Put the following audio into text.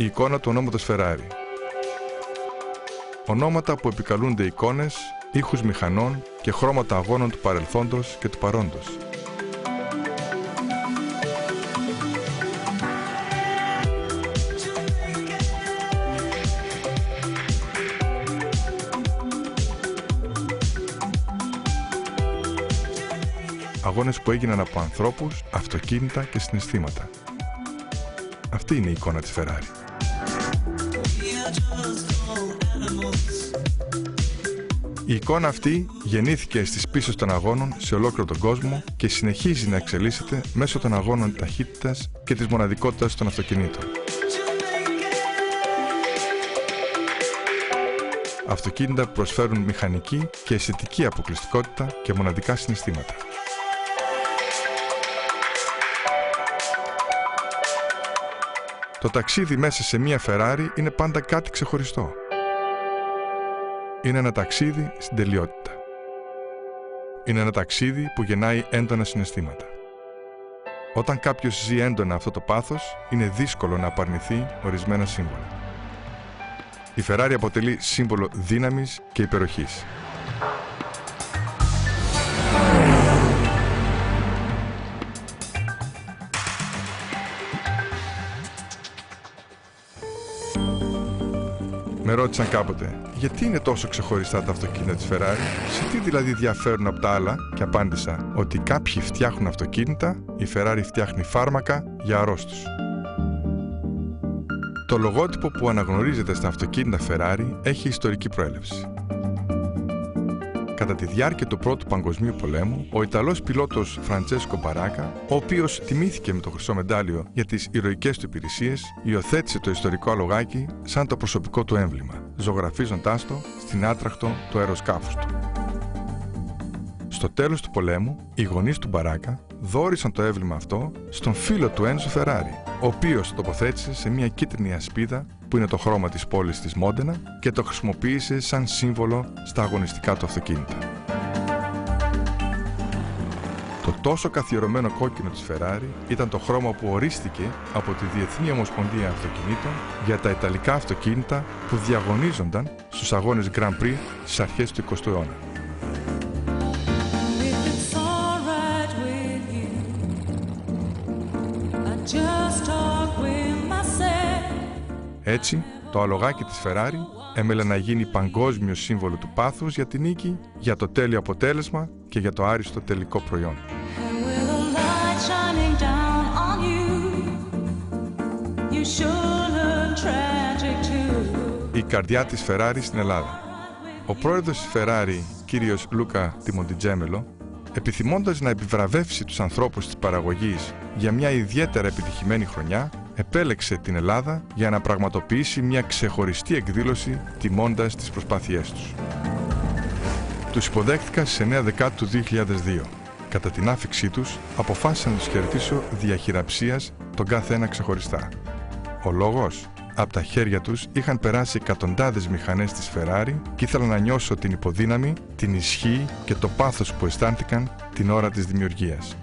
Η εικόνα του ονόματος Ferrari. Ονόματα που επικαλούνται εικόνες, ήχους μηχανών και χρώματα αγώνων του παρελθόντος και του παρόντος. Αγώνες που έγιναν από ανθρώπους, αυτοκίνητα και συναισθήματα. Αυτή είναι η εικόνα της Ferrari. Η εικόνα αυτή γεννήθηκε στις πίσες των αγώνων σε ολόκληρο τον κόσμο και συνεχίζει να εξελίσσεται μέσω των αγώνων ταχύτητας και της μοναδικότητας των αυτοκινήτων. Αυτοκίνητα που προσφέρουν μηχανική και αισθητική αποκλειστικότητα και μοναδικά συναισθήματα. Το ταξίδι μέσα σε μία Ferrari είναι πάντα κάτι ξεχωριστό. Είναι ένα ταξίδι στην τελειότητα. Είναι ένα ταξίδι που γεννάει έντονα συναισθήματα. Όταν κάποιος ζει έντονα αυτό το πάθος, είναι δύσκολο να απαρνηθεί ορισμένα σύμβολα. Η Ferrari αποτελεί σύμβολο δύναμης και υπεροχής. Με ρώτησαν κάποτε, γιατί είναι τόσο ξεχωριστά τα αυτοκίνητα της Ferrari, σε τι δηλαδή διαφέρουν από τα άλλα, και απάντησα ότι κάποιοι φτιάχνουν αυτοκίνητα, η Ferrari φτιάχνει φάρμακα για αρρώστους. Το λογότυπο που αναγνωρίζεται στα αυτοκίνητα Ferrari έχει ιστορική προέλευση. Κατά τη διάρκεια του Πρώτου Παγκοσμίου Πολέμου, ο Ιταλός πιλότος Φραντσέσκο Μπαράκα, ο οποίος τιμήθηκε με το χρυσό μετάλλιο για τις ηρωικές του υπηρεσίες, υιοθέτησε το ιστορικό αλογάκι σαν το προσωπικό του έμβλημα, ζωγραφίζοντάς το στην άτραχτο του αεροσκάφους του. Στο τέλος του πολέμου, οι γονείς του Μπαράκα δώρισαν το έμβλημα αυτό στον φίλο του Έντσο Φεράρι, ο οποίος το τοποθέτησε σε μια κίτρινη ασπίδα που είναι το χρώμα της πόλης της Μόντενα και το χρησιμοποίησε σαν σύμβολο στα αγωνιστικά του αυτοκίνητα. Το τόσο καθιερωμένο κόκκινο της Ferrari ήταν το χρώμα που ορίστηκε από τη Διεθνή Ομοσπονδία Αυτοκινήτων για τα ιταλικά αυτοκίνητα που διαγωνίζονταν στους αγώνες Grand Prix στις αρχές του 20ου αιώνα. Έτσι, το αλογάκι της Ferrari έμελε να γίνει παγκόσμιο σύμβολο του πάθους για την νίκη, για το τέλειο αποτέλεσμα και για το άριστο τελικό προϊόν. Η καρδιά της Ferrari στην Ελλάδα. Ο πρόεδρος της Ferrari, κύριος Λούκα Ντι Μοντιτζέμελο, επιθυμώντας να επιβραβεύσει τους ανθρώπους της παραγωγής για μια ιδιαίτερα επιτυχημένη χρονιά, επέλεξε την Ελλάδα για να πραγματοποιήσει μια ξεχωριστή εκδήλωση τιμώντας τις προσπάθειές τους. Τους υποδέχτηκα στις 9 Δεκάτου 2002. Κατά την άφιξή τους, αποφάσισα να τους χαιρετήσω διαχειραψίας τον κάθε ένα ξεχωριστά. Ο λόγος? Από τα χέρια τους είχαν περάσει εκατοντάδες μηχανές της Ferrari και ήθελα να νιώσω την υποδύναμη, την ισχύ και το πάθος που αισθάνθηκαν την ώρα της δημιουργίας.